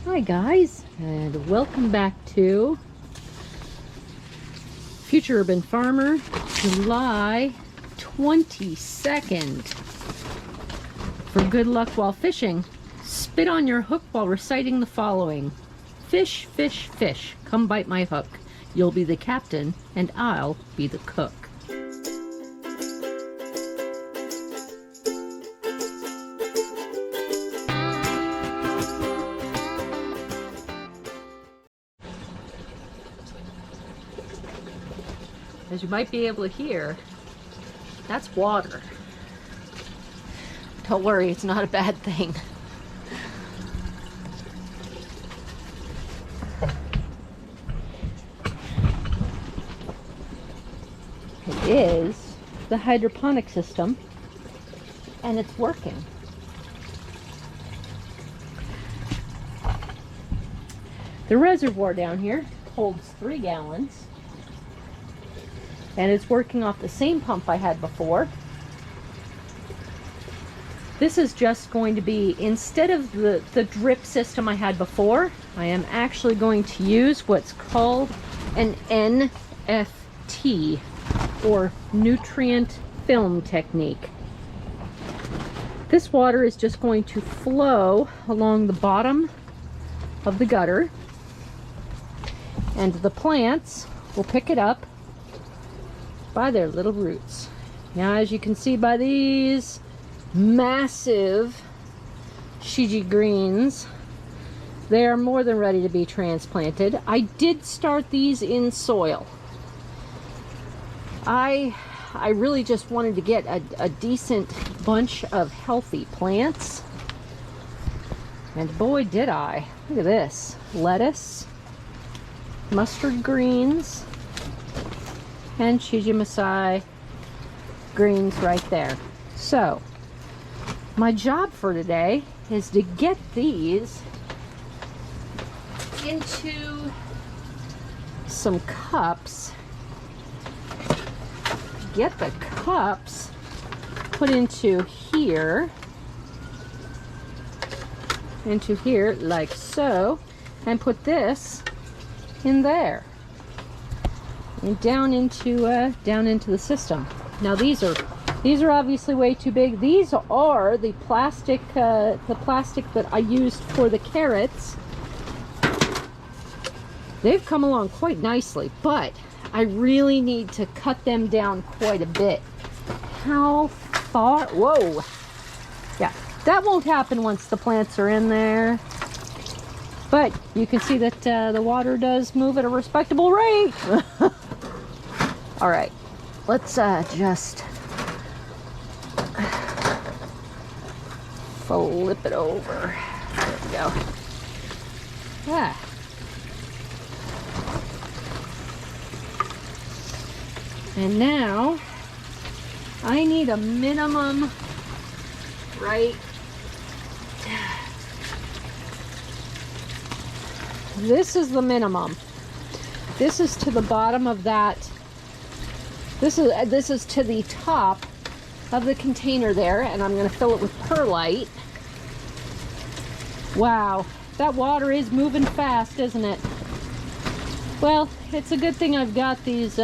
Hi guys, and welcome back to Future Urban Farmer, July 22nd. For good luck while fishing, spit on your hook while reciting the following. Fish, fish, fish, come bite my hook. You'll be the captain and I'll be the cook. As you might be able to hear, that's water. Don't worry, it's not a bad thing. It is the hydroponic system, and it's working. The reservoir down here holds 3 gallons. And it's working off the same pump I had before. This is just going to be, instead of the drip system I had before, I am actually going to use what's called an NFT, or nutrient film technique. This water is just going to flow along the bottom of the gutter, and the plants will pick it up by their little roots. Now, as you can see by these massive Shiji greens, they are more than ready to be transplanted. I did start these in soil. I really just wanted to get a decent bunch of healthy plants, and boy did I. Look at this. Lettuce, mustard greens, and Shiji Masai greens right there. So my job for today is to get these into some cups, get the cups put into here like so, and put this in there. And down into the system. Now these are obviously way too big. These are the plastic that I used for the carrots. They've come along quite nicely, but I really need to cut them down quite a bit. How far? Whoa! Yeah, that won't happen once the plants are in there. But you can see that the water does move at a respectable rate. All right, let's just flip it over. There we go. Ah. And now I need a minimum, right? This is the minimum. This is to the bottom of that. This is to the top of the container there, and I'm going to fill it with perlite. Wow, that water is moving fast, isn't it? Well, it's a good thing I've got these.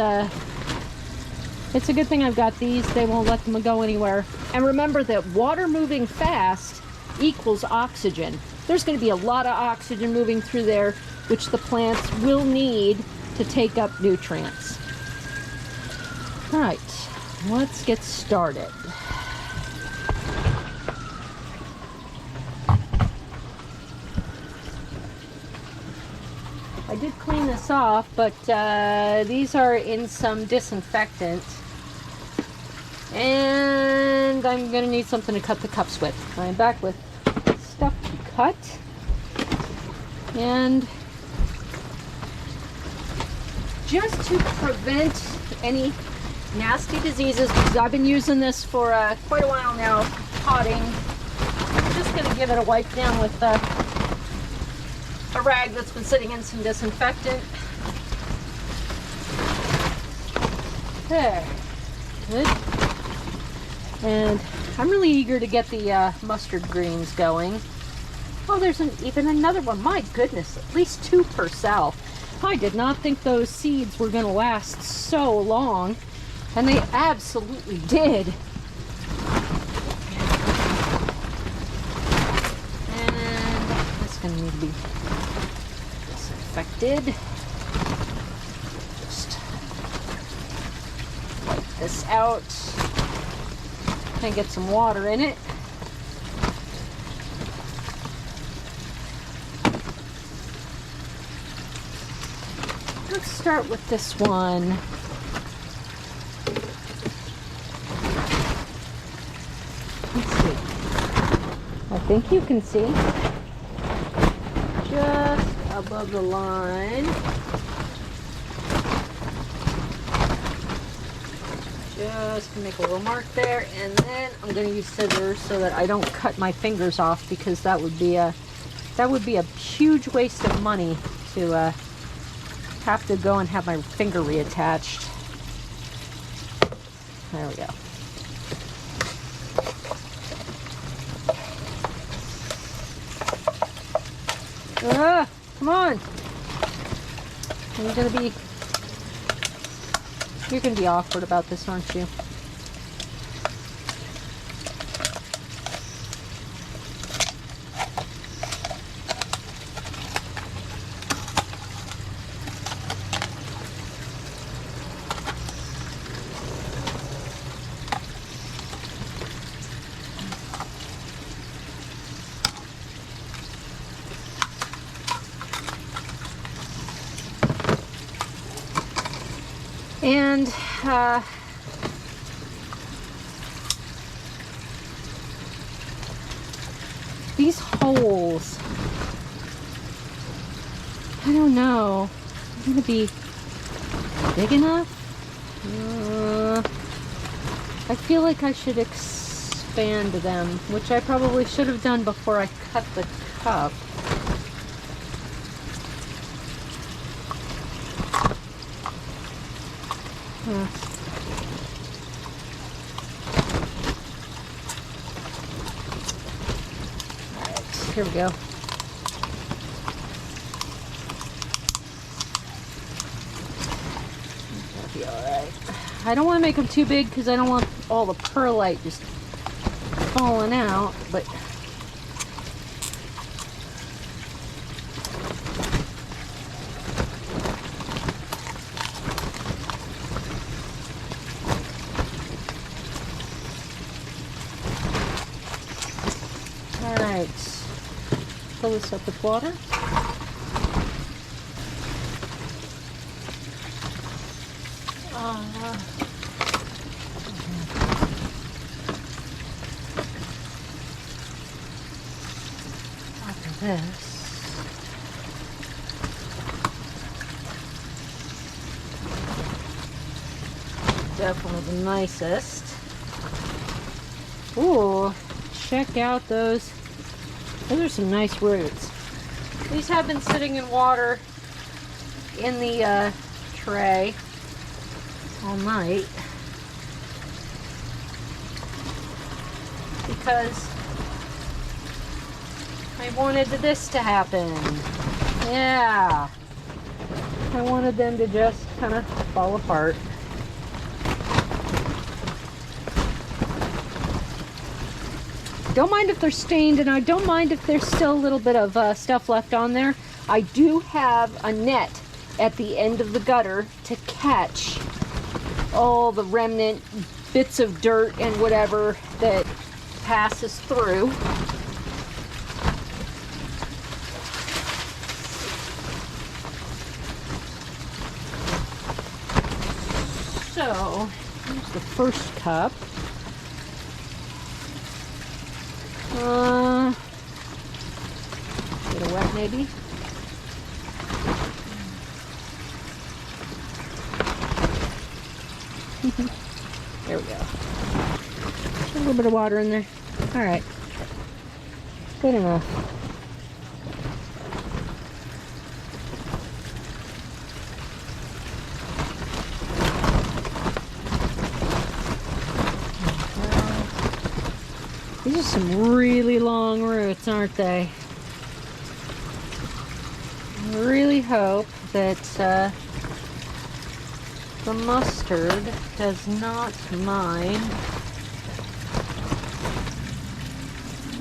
It's a good thing I've got these. They won't let them go anywhere. And remember that water moving fast equals oxygen. There's going to be a lot of oxygen moving through there, which the plants will need to take up nutrients. All right, let's get started. I did clean this off, but these are in some disinfectant, and I'm going to need something to cut the cups with. I'm back with stuff to cut, and just to prevent any nasty diseases, because I've been using this for quite a while now, potting. I'm just going to give it a wipe down with a rag that's been sitting in some disinfectant. There. Good. And I'm really eager to get the mustard greens going. Oh, there's even another one. My goodness, at least 2 per cell. I did not think those seeds were going to last so long, and they absolutely did. And that's going to need to be disinfected. Just wipe this out and get some water in it. Let's start with this one. Let's see. I think you can see just above the line. Just make a little mark there, and then I'm going to use scissors so that I don't cut my fingers off, because that would be a huge waste of money to have to go and have my finger reattached. There we go. Come on. You're gonna be awkward about this, aren't you? And these holes, I don't know, are going to be big enough? I feel like I should expand them, which I probably should have done before I cut the cup. Alright, here we go. That'll be alright. I don't want to make them too big because I don't want all the perlite just falling out, but fill this up with water. After this, definitely the nicest. Ooh, check out those. Those are some nice roots. These have been sitting in water in the tray all night because I wanted this to happen. Yeah. I wanted them to just kind of fall apart. Don't mind if they're stained, and I don't mind if there's still a little bit of stuff left on there. I do have a net at the end of the gutter to catch all the remnant bits of dirt and whatever that passes through. So, here's the first cup. Get it wet maybe. There we go. A little bit of water in there. All right. Good enough. These are some really long roots, aren't they? really hope that the mustard does not mind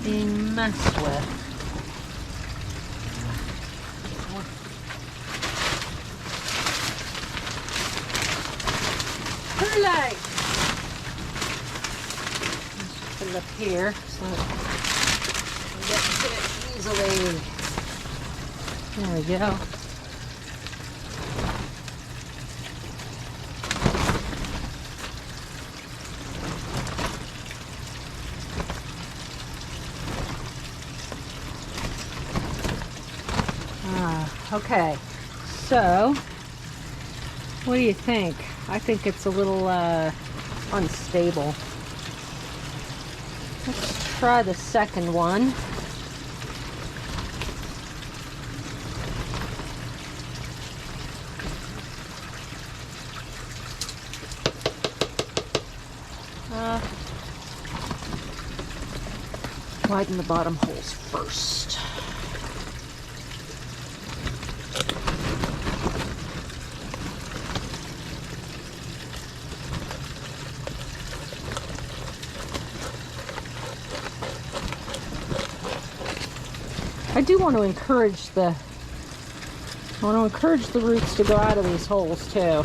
being messed with. Perlite! Let's put it up here so we get to it easily. There we go. Okay, so what do you think? I think it's a little unstable. Let's try the second one. Widen the bottom holes first. I do want to encourage the roots to go out of these holes too.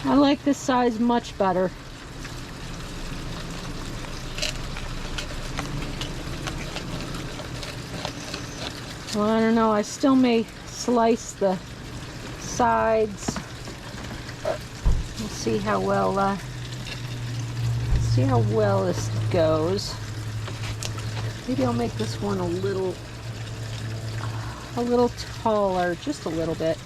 I like this size much better. Well, I don't know, I still may slice the sides. We'll see how well this goes. Maybe I'll make this one a little taller, just a little bit.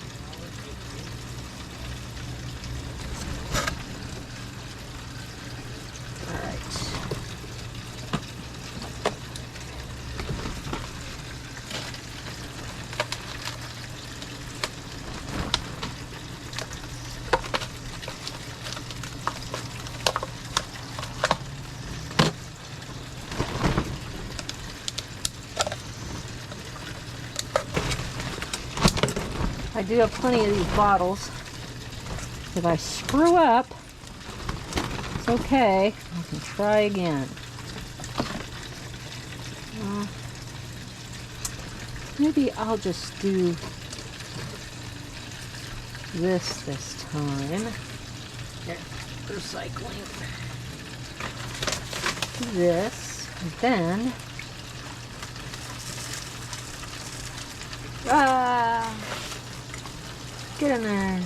I do have plenty of these bottles. If I screw up, it's okay. I can try again. Maybe I'll just do this time. There, recycling. Do this, and then get in there.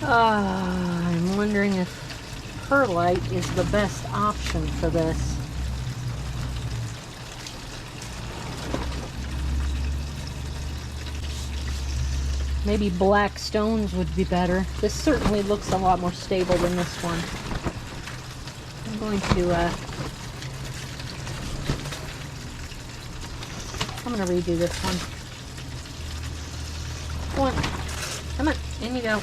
I'm wondering if perlite is the best option for this. Maybe black stones would be better. This certainly looks a lot more stable than this one. I'm going to redo this one. Come on, in you go.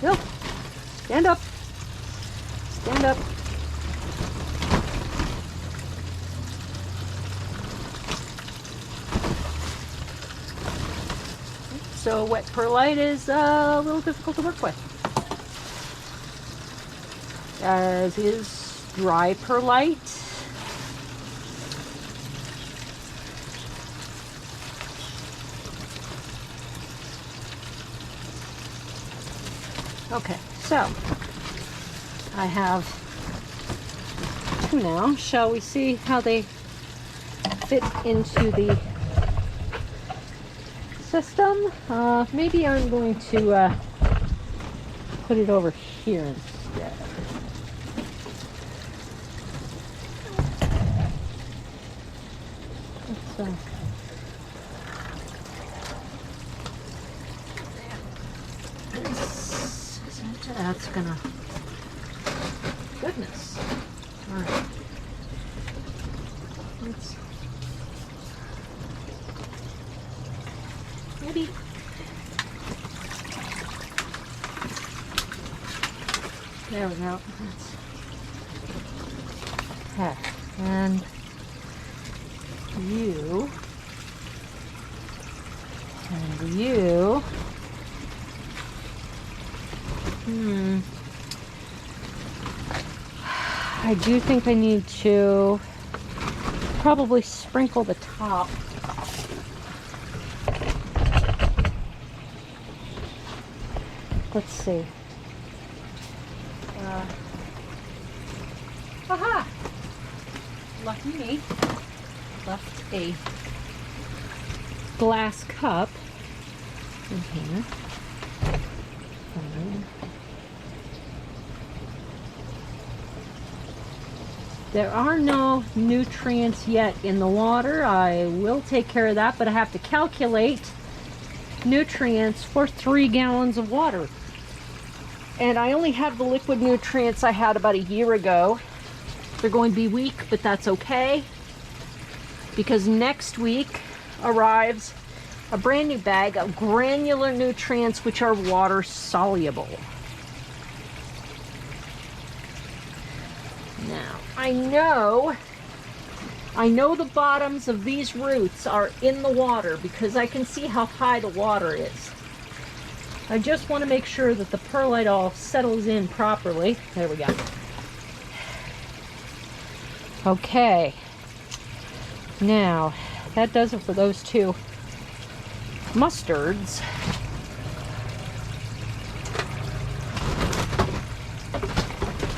No, stand up. Stand up. So wet perlite is a little difficult to work with, as is dry perlite. Okay, so I have two now. Shall we see how they fit into the system? Maybe I'm going to put it over here instead. That's gonna, goodness. All right. Let's, maybe. There we go. Okay. And you. And you. I do think I need to probably sprinkle the top. Let's see. Aha! Lucky me. Left a glass cup in here. There are no nutrients yet in the water. I will take care of that, but I have to calculate nutrients for 3 gallons of water. And I only have the liquid nutrients I had about a year ago. They're going to be weak, but that's okay, because next week arrives a brand new bag of granular nutrients, which are water soluble. Now, I know the bottoms of these roots are in the water because I can see how high the water is. I just want to make sure that the perlite all settles in properly. There we go. Okay. Now, that does it for those 2 mustards.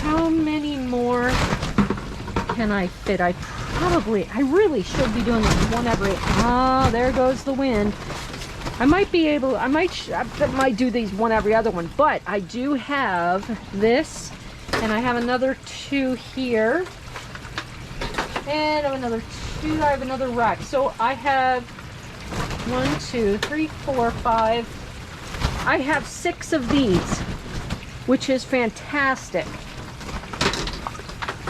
How many more can I fit? I really should be doing this one every, oh, there goes the wind. I might do these one every other one, but I do have this, and I have another 2 here, and I have another 2, I have another rack. So I have 1, 2, 3, 4, 5. I have 6 of these, which is fantastic.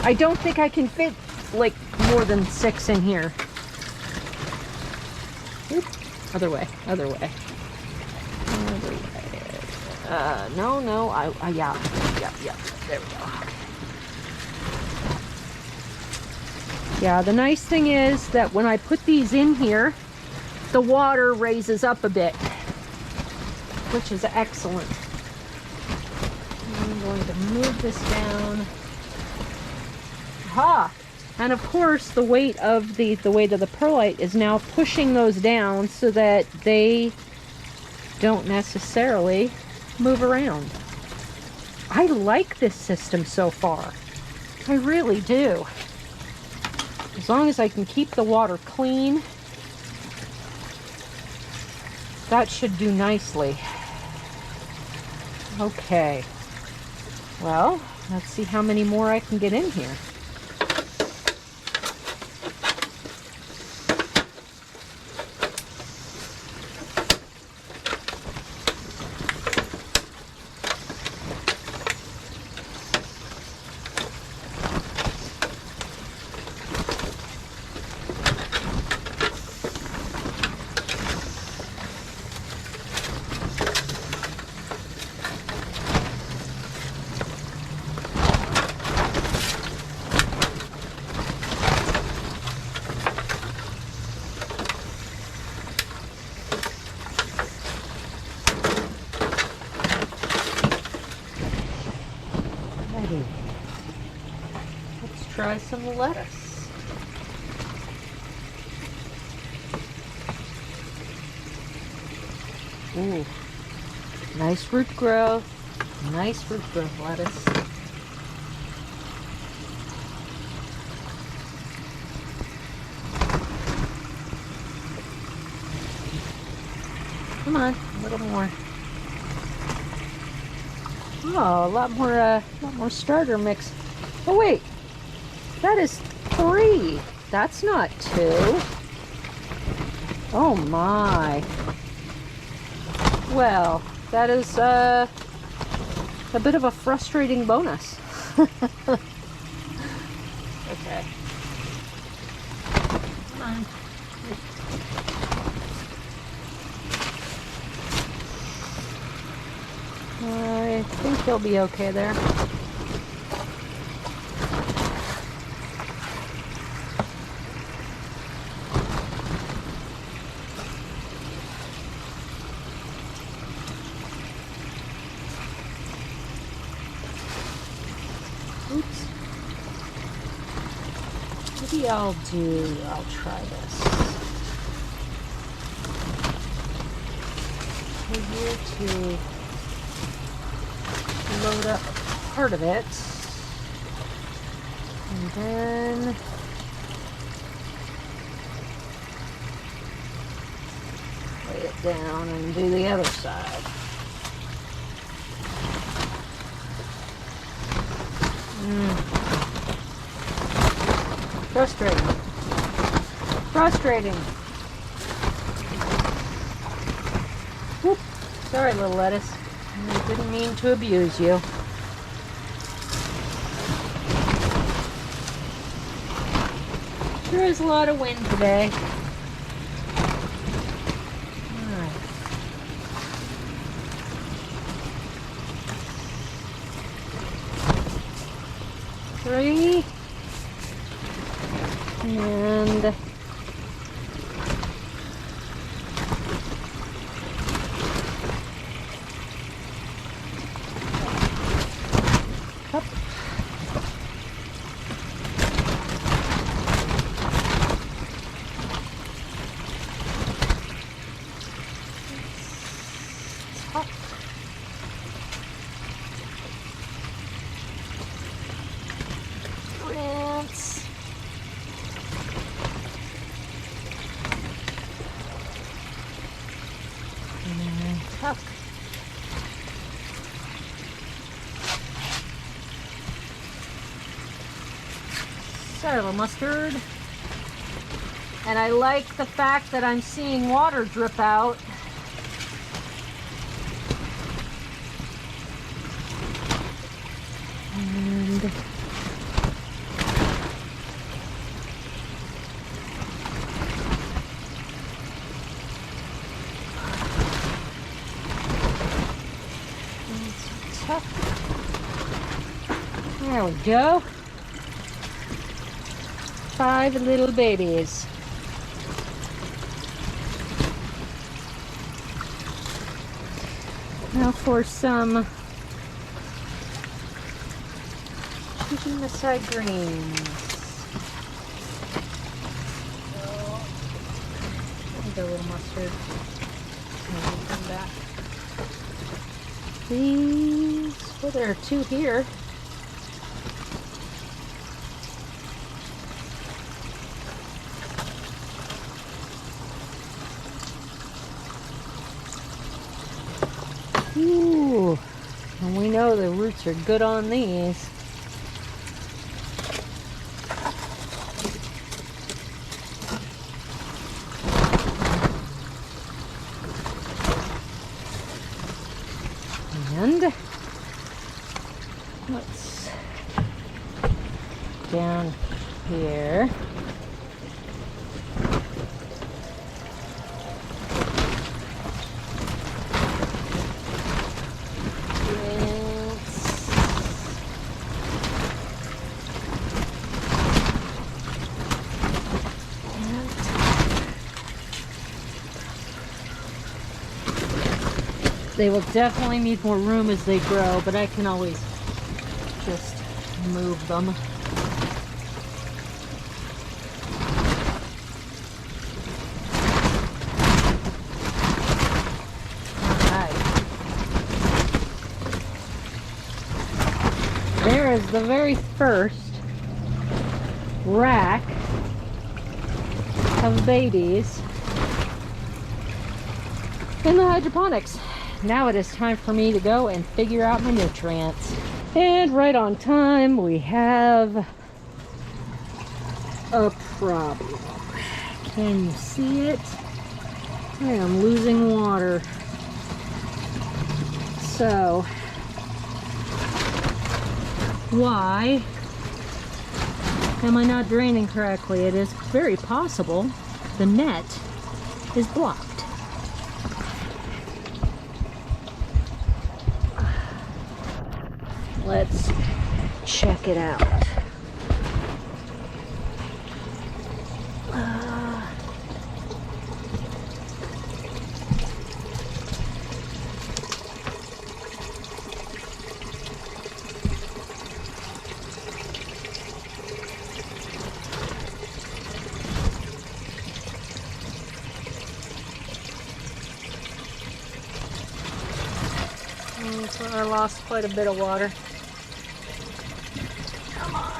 I don't think I can fit like more than 6 in here. Oop. Other way. Other way. No. Yeah. There we go. Yeah, the nice thing is that when I put these in here, the water raises up a bit, which is excellent. I'm going to move this down. Aha! And of course, the weight of the perlite is now pushing those down so that they don't necessarily move around. I like this system so far. I really do. As long as I can keep the water clean, that should do nicely. Okay. Well, let's see how many more I can get in here. Try some lettuce. Ooh, nice root growth. Nice root growth lettuce. Come on, a little more. Oh, a lot more starter mix. Oh wait, that is 3. That's not 2. Oh my. Well, that is a bit of a frustrating bonus. Okay. Come on. I think they'll be okay there. Oops. Maybe I'll try this. Here to load up part of it, and then lay it down and do the other side. Frustrating. Frustrating. Whoop. Sorry, little lettuce. I didn't mean to abuse you. Sure is a lot of wind today. Alright. Three. And up. Top. Rinse. And tuck. Sour mustard. And I like the fact that I'm seeing water drip out. And tuck. There we go. 5 little babies. Now for some chicken masai greens. A little mustard. And come back. These, well, there are 2 here. Ooh, and we know the roots are good on these. And let's down here. They will definitely need more room as they grow, but I can always just move them. Alright. is the very first rack of babies in the hydroponics. Now it is time for me to go and figure out my nutrients. And right on time, we have a problem. Can you see it? I am losing water. So, why am I not draining correctly? It is very possible the net is blocked. Let's check it out. So I lost quite a bit of water. Come on.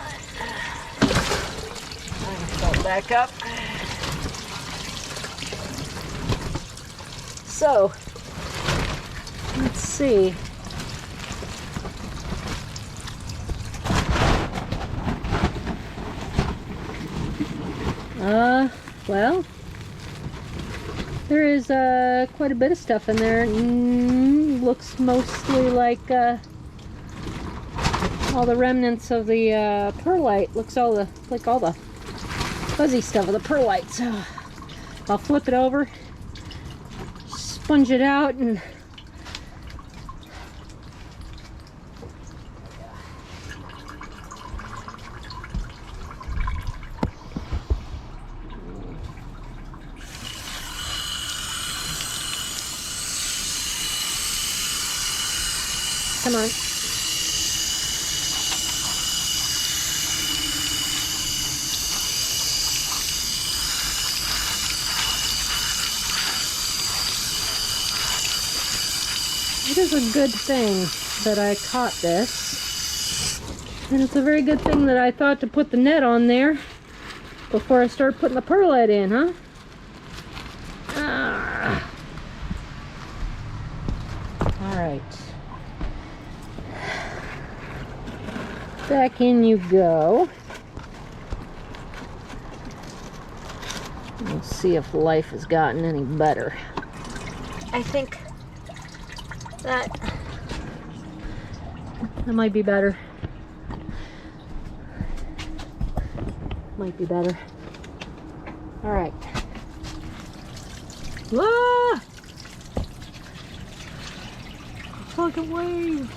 I fell back up. So, let's see. Well, there is quite a bit of stuff in there. Looks mostly like all the remnants of the perlite. Looks like all the fuzzy stuff of the perlite. So I'll flip it over, sponge it out, and come on. It is a good thing that I caught this. And it's a very good thing that I thought to put the net on there before I start putting the perlite in, huh? Ah. All right. Back in you go. We'll see if life has gotten any better. I think that might be better. Might be better. All right. Ah! Fucking wave.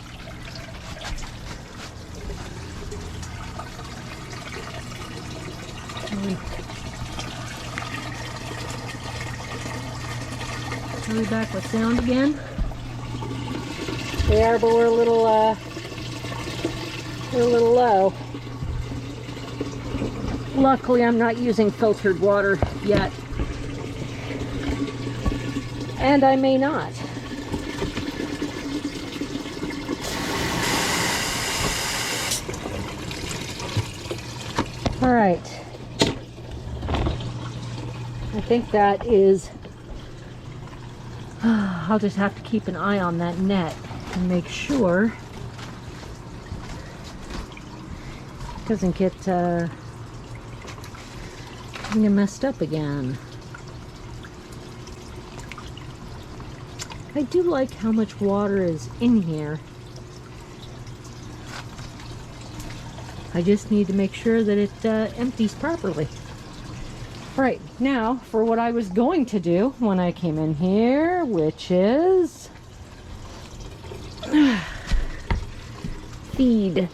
Are we back with sound again? We are, but we're a little low. Luckily, I'm not using filtered water yet, and I may not. All right. I think that is. I'll just have to keep an eye on that net and make sure it doesn't get messed up again. I do like how much water is in here. I just need to make sure that it empties properly. Right, now for what I was going to do when I came in here, which is feed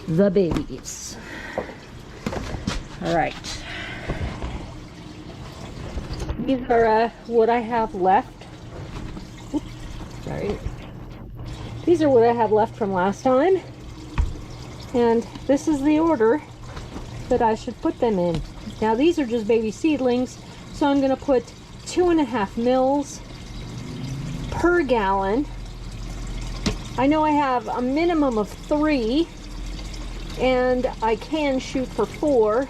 the babies. All right. These are what I have left. Oops, sorry. These are what I have left from last time. And this is the order that I should put them in. Now these are just baby seedlings, so I'm going to put 2.5 mils per gallon I know I have a minimum of 3, and I can shoot for 4,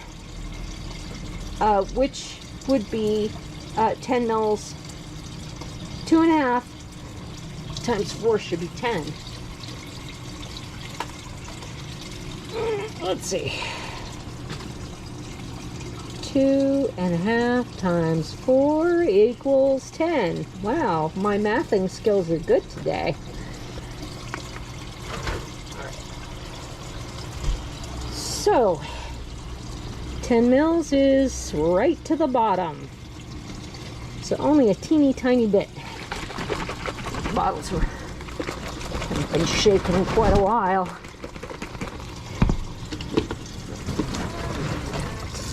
which would be 10 mils. 2.5 times 4 should be 10. Let's see. 2.5 times 4 equals 10. Wow, my mathing skills are good today. So, 10 mils is right to the bottom. So only a teeny tiny bit. Bottles haven't been shaken in quite a while.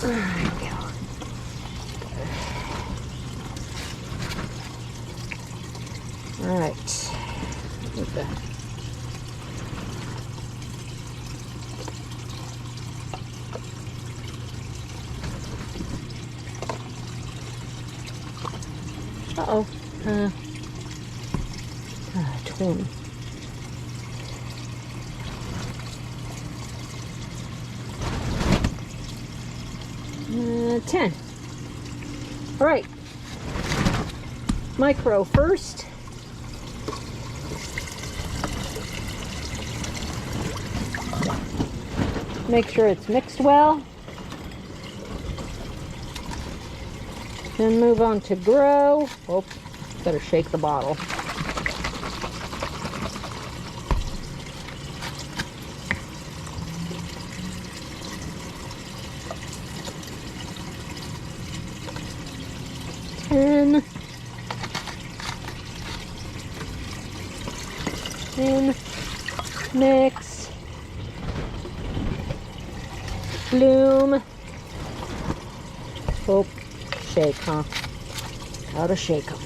There we go. All right. Uh-oh. 20. Uh, 10. All right. Micro first. Make sure it's mixed well. Then move on to grow. Oh, better shake the bottle. And mix, bloom. Oh, shake, huh? Gotta shake them.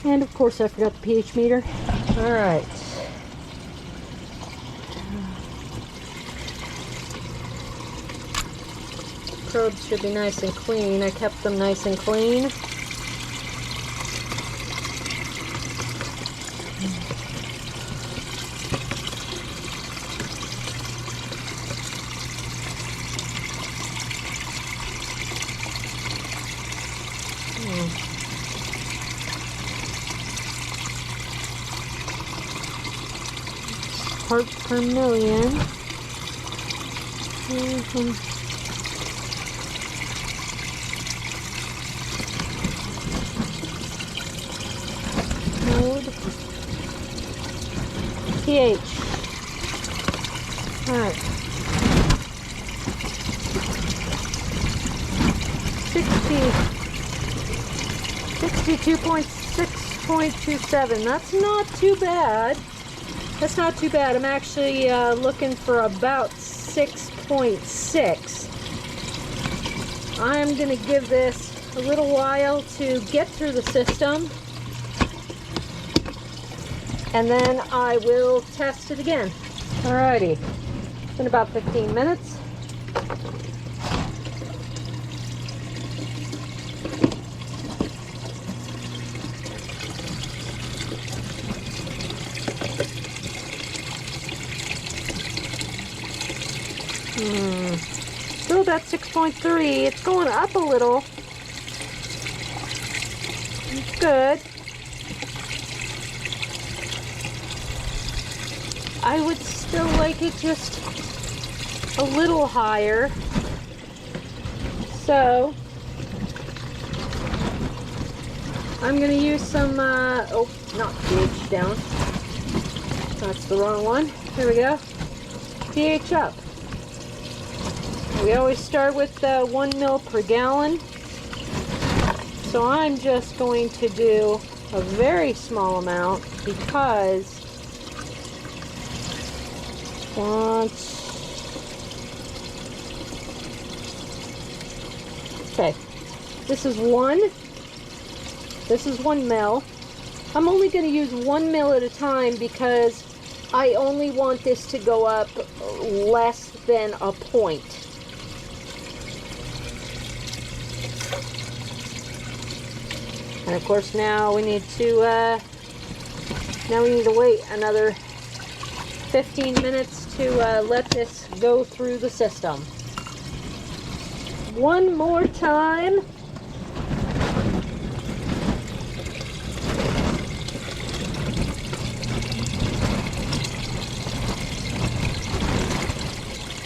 And of course I forgot the pH meter. All right. Probes should be nice and clean. I kept them nice and clean. Parts per million. Mode. pH. Alright. 62.6.27. That's not too bad. That's not too bad. I'm actually looking for about 6.6. I'm going to give this a little while to get through the system, and then I will test it again. Alrighty, it's been about 15 minutes. Still about 6.3. It's going up a little. It's good. I would still like it just a little higher. So I'm going to use some, oh, not pH down. That's the wrong one. Here we go. pH up. We always start with 1 mil per gallon. So I'm just going to do a very small amount because okay, this is 1. This is 1 mil. I'm only going to use 1 mil at a time because I only want this to go up less than a point. And of course now we need to wait another 15 minutes to let this go through the system. One more time.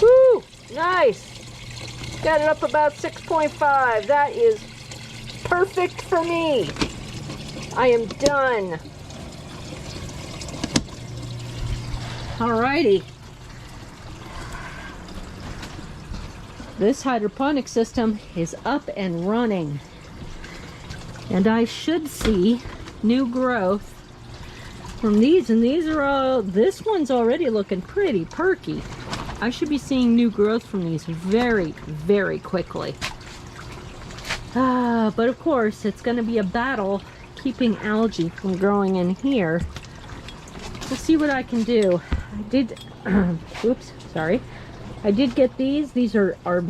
Woo! Nice! Got it up about 6.5. That is perfect for me. I am done. Alrighty. This hydroponic system is up and running. And I should see new growth from these, and these are all, this one's already looking pretty perky. I should be seeing new growth from these very, very quickly. But of course, it's going to be a battle keeping algae from growing in here. We'll see what I can do. I did, oops, sorry. I did get these. These are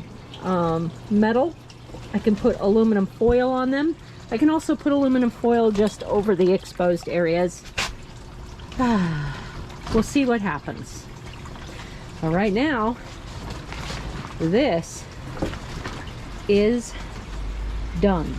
metal. I can put aluminum foil on them. I can also put aluminum foil just over the exposed areas. We'll see what happens. But right now, this is done.